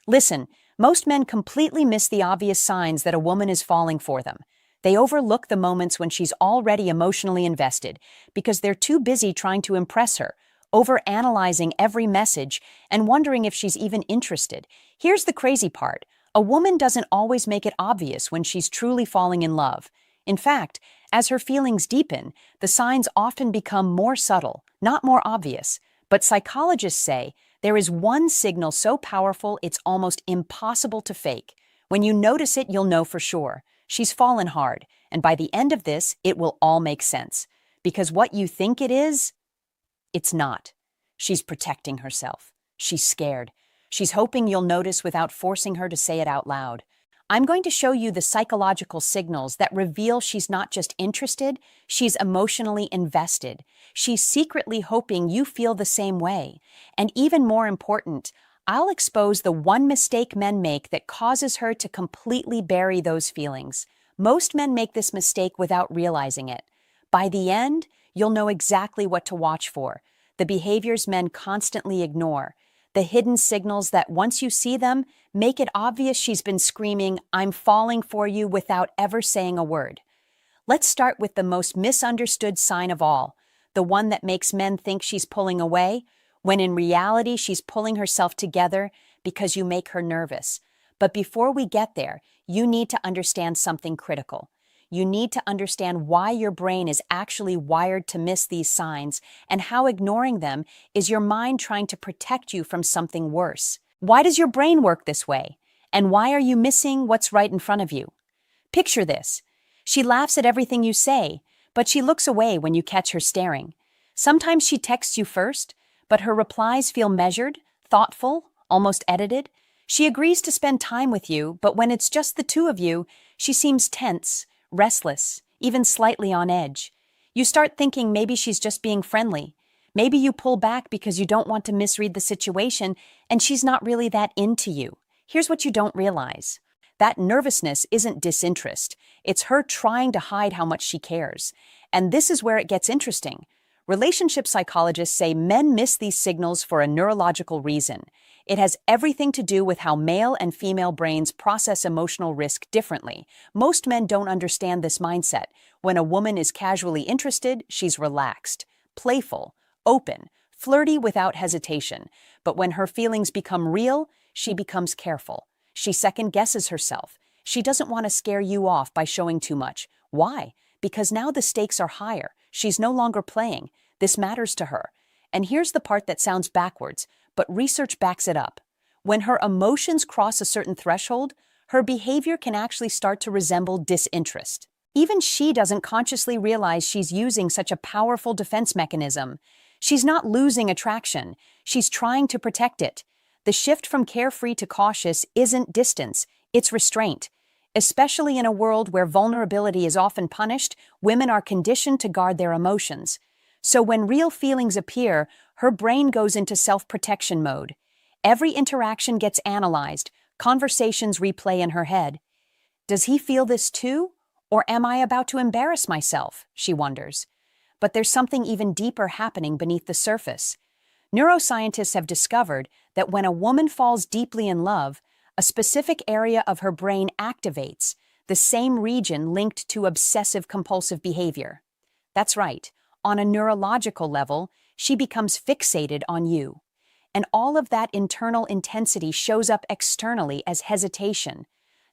Listen, most men completely miss the obvious signs that a woman is falling for them. They overlook the moments when she's already emotionally invested because they're too busy trying to impress her, overanalyzing every message and wondering if she's even interested. Here's the crazy part. A woman doesn't always make it obvious when she's truly falling in love. In fact, as her feelings deepen, the signs often become more subtle, not more obvious. But psychologists say there is one signal so powerful it's almost impossible to fake. When you notice it, you'll know for sure. She's fallen hard, and by the end of this, it will all make sense. Because what you think it is, it's not. She's protecting herself. She's scared. She's hoping you'll notice without forcing her to say it out loud. I'm going to show you the psychological signals that reveal she's not just interested, she's emotionally invested. She's secretly hoping you feel the same way. And even more important, I'll expose the one mistake men make that causes her to completely bury those feelings. Most men make this mistake without realizing it. By the end, you'll know exactly what to watch for, the behaviors men constantly ignore, the hidden signals that once you see them, make it obvious she's been screaming, "I'm falling for you," without ever saying a word. Let's start with the most misunderstood sign of all, the one that makes men think she's pulling away, when in reality she's pulling herself together because you make her nervous. But before we get there, you need to understand something critical. You need to understand why your brain is actually wired to miss these signs and how ignoring them is your mind trying to protect you from something worse. Why does your brain work this way? And why are you missing what's right in front of you? Picture this. She laughs at everything you say, but she looks away when you catch her staring. Sometimes she texts you first, but her replies feel measured, thoughtful, almost edited. She agrees to spend time with you, but when it's just the two of you, she seems tense, restless, even slightly on edge. You start thinking maybe she's just being friendly. Maybe you pull back because you don't want to misread the situation and she's not really that into you. Here's what you don't realize. That nervousness isn't disinterest. It's her trying to hide how much she cares. And this is where it gets interesting. Relationship psychologists say men miss these signals for a neurological reason. It has everything to do with how male and female brains process emotional risk differently. Most men don't understand this mindset. When a woman is casually interested, she's relaxed, playful, open, flirty without hesitation. But when her feelings become real, she becomes careful. She second-guesses herself. She doesn't want to scare you off by showing too much. Why? Because now the stakes are higher. She's no longer playing. This matters to her. And here's the part that sounds backwards, but research backs it up. When her emotions cross a certain threshold, her behavior can actually start to resemble disinterest. Even she doesn't consciously realize she's using such a powerful defense mechanism. She's not losing attraction. She's trying to protect it. The shift from carefree to cautious isn't distance, it's restraint. Especially in a world where vulnerability is often punished, women are conditioned to guard their emotions. So when real feelings appear, her brain goes into self-protection mode. Every interaction gets analyzed, conversations replay in her head. Does he feel this too? Or am I about to embarrass myself? She wonders. But there's something even deeper happening beneath the surface. Neuroscientists have discovered that when a woman falls deeply in love, a specific area of her brain activates, the same region linked to obsessive-compulsive behavior. That's right. On a neurological level, she becomes fixated on you. And all of that internal intensity shows up externally as hesitation.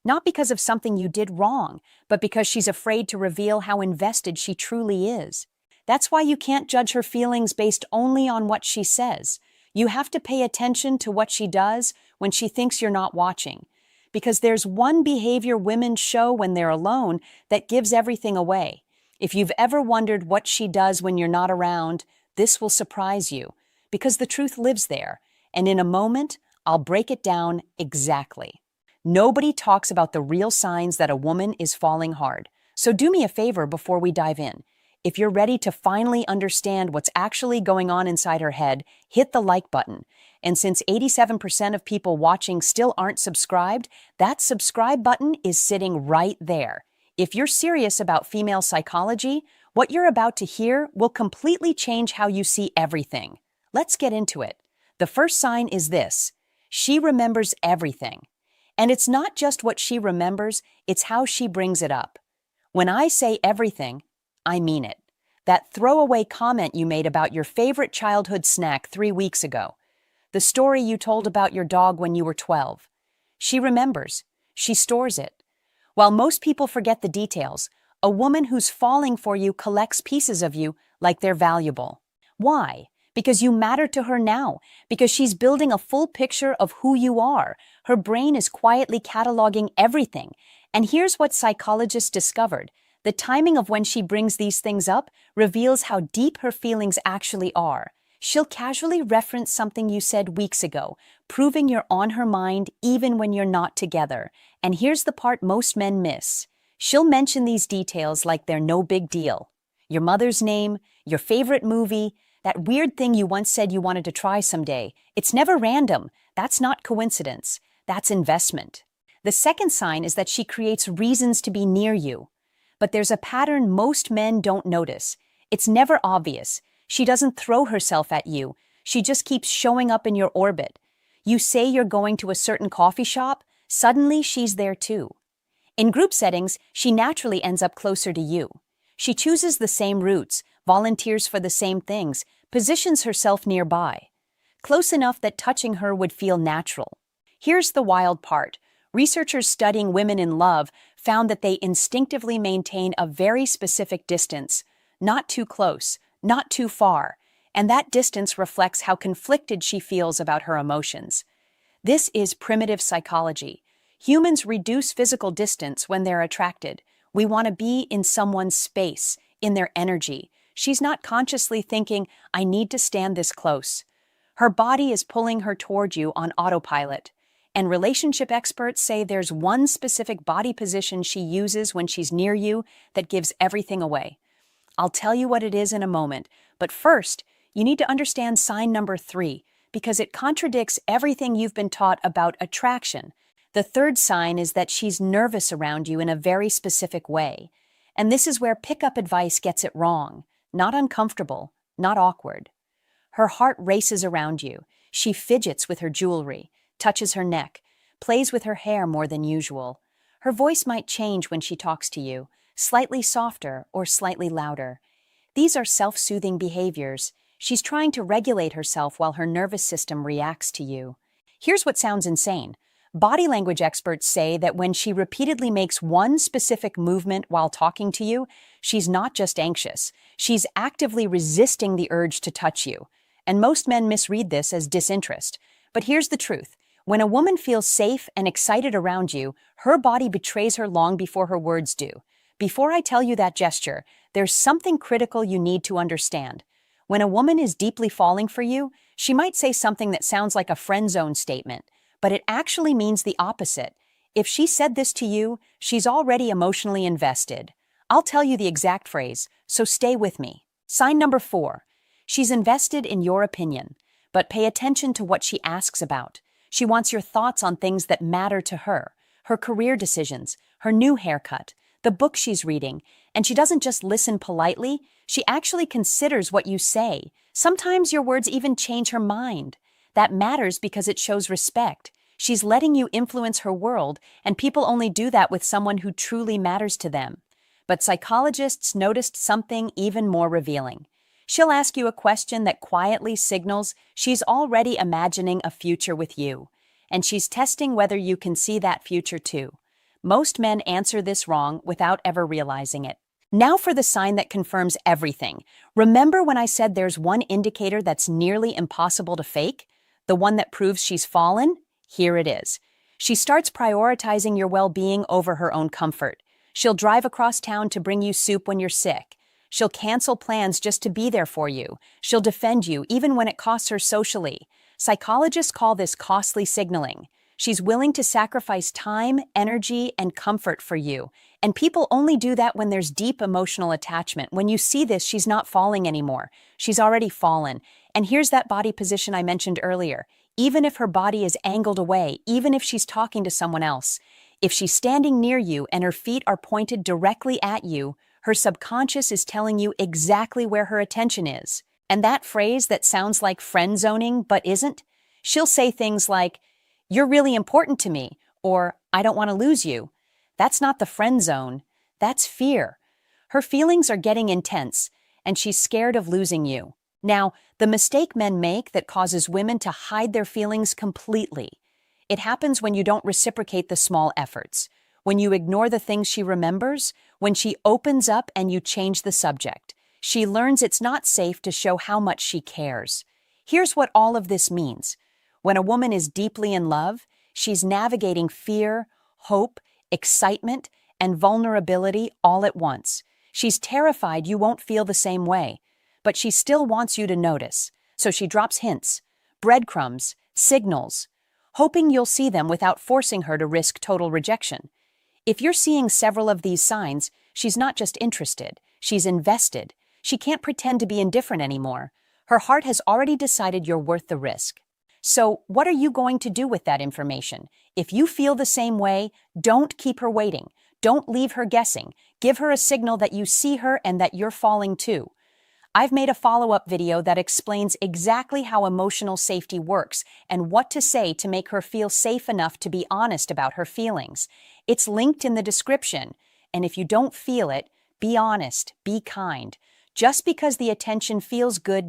Not because of something you did wrong, but because she's afraid to reveal how invested she truly is. That's why you can't judge her feelings based only on what she says. You have to pay attention to what she does when she thinks you're not watching. Because there's one behavior women show when they're alone that gives everything away. If you've ever wondered what she does when you're not around, this will surprise you, because the truth lives there, and in a moment, I'll break it down exactly. Nobody talks about the real signs that a woman is falling hard, so do me a favor before we dive in. If you're ready to finally understand what's actually going on inside her head, hit the like button. And since 87% of people watching still aren't subscribed, that subscribe button is sitting right there. If you're serious about female psychology, what you're about to hear will completely change how you see everything. Let's get into it. The first sign is this. She remembers everything. And it's not just what she remembers, it's how she brings it up. When I say everything, I mean it. That throwaway comment you made about your favorite childhood snack 3 weeks ago. The story you told about your dog when you were 12. She remembers. She stores it. While most people forget the details, a woman who's falling for you collects pieces of you like they're valuable. Why? Because you matter to her now, because she's building a full picture of who you are. Her brain is quietly cataloging everything. And here's what psychologists discovered. The timing of when she brings these things up reveals how deep her feelings actually are. She'll casually reference something you said weeks ago, proving you're on her mind even when you're not together. And here's the part most men miss. She'll mention these details like they're no big deal. Your mother's name, your favorite movie, that weird thing you once said you wanted to try someday. It's never random. That's not coincidence. That's investment. The second sign is that she creates reasons to be near you. But there's a pattern most men don't notice. It's never obvious. She doesn't throw herself at you. She just keeps showing up in your orbit. You say you're going to a certain coffee shop, suddenly she's there too. In group settings, she naturally ends up closer to you. She chooses the same routes, volunteers for the same things, positions herself nearby. Close enough that touching her would feel natural. Here's the wild part. Researchers studying women in love found that they instinctively maintain a very specific distance, not too close, not too far, and that distance reflects how conflicted she feels about her emotions. This is primitive psychology. Humans reduce physical distance when they're attracted. We want to be in someone's space, in their energy. She's not consciously thinking, I need to stand this close. Her body is pulling her toward you on autopilot. And relationship experts say there's one specific body position she uses when she's near you that gives everything away. I'll tell you what it is in a moment, but first, you need to understand sign number 3, because it contradicts everything you've been taught about attraction. The third sign is that she's nervous around you in a very specific way. And this is where pickup advice gets it wrong. Not uncomfortable, not awkward. Her heart races around you. She fidgets with her jewelry, touches her neck, plays with her hair more than usual. Her voice might change when she talks to you, slightly softer or slightly louder. These are self-soothing behaviors. She's trying to regulate herself while her nervous system reacts to you. Here's what sounds insane. Body language experts say that when she repeatedly makes one specific movement while talking to you, she's not just anxious. She's actively resisting the urge to touch you. And most men misread this as disinterest. But here's the truth. When a woman feels safe and excited around you, her body betrays her long before her words do. Before I tell you that gesture, there's something critical you need to understand. When a woman is deeply falling for you, she might say something that sounds like a friend zone statement, but it actually means the opposite. If she said this to you, she's already emotionally invested. I'll tell you the exact phrase, so stay with me. Sign number 4. She's invested in your opinion, but pay attention to what she asks about. She wants your thoughts on things that matter to her, her career decisions, her new haircut, the book she's reading, and she doesn't just listen politely, she actually considers what you say. Sometimes your words even change her mind. That matters because it shows respect. She's letting you influence her world, and people only do that with someone who truly matters to them. But psychologists noticed something even more revealing. She'll ask you a question that quietly signals she's already imagining a future with you, and she's testing whether you can see that future too. Most men answer this wrong without ever realizing it. Now for the sign that confirms everything. Remember when I said there's one indicator that's nearly impossible to fake? The one that proves she's fallen? Here it is. She starts prioritizing your well-being over her own comfort. She'll drive across town to bring you soup when you're sick. She'll cancel plans just to be there for you. She'll defend you even when it costs her socially. Psychologists call this costly signaling. She's willing to sacrifice time, energy, and comfort for you. And people only do that when there's deep emotional attachment. When you see this, she's not falling anymore. She's already fallen. And here's that body position I mentioned earlier. Even if her body is angled away, even if she's talking to someone else, if she's standing near you and her feet are pointed directly at you, her subconscious is telling you exactly where her attention is. And that phrase that sounds like friend zoning but isn't, she'll say things like, "You're really important to me," or "I don't want to lose you." That's not the friend zone. That's fear. Her feelings are getting intense, and she's scared of losing you. Now, the mistake men make that causes women to hide their feelings completely. It happens when you don't reciprocate the small efforts, when you ignore the things she remembers, when she opens up and you change the subject. She learns it's not safe to show how much she cares. Here's what all of this means. When a woman is deeply in love, she's navigating fear, hope, excitement, and vulnerability all at once. She's terrified you won't feel the same way, but she still wants you to notice. So she drops hints, breadcrumbs, signals, hoping you'll see them without forcing her to risk total rejection. If you're seeing several of these signs, she's not just interested, she's invested. She can't pretend to be indifferent anymore. Her heart has already decided you're worth the risk. So, what are you going to do with that information? If you feel the same way, don't keep her waiting. Don't leave her guessing. Give her a signal that you see her and that you're falling too. I've made a follow-up video that explains exactly how emotional safety works and what to say to make her feel safe enough to be honest about her feelings. It's linked in the description. And if you don't feel it, be honest, be kind. Just because the attention feels good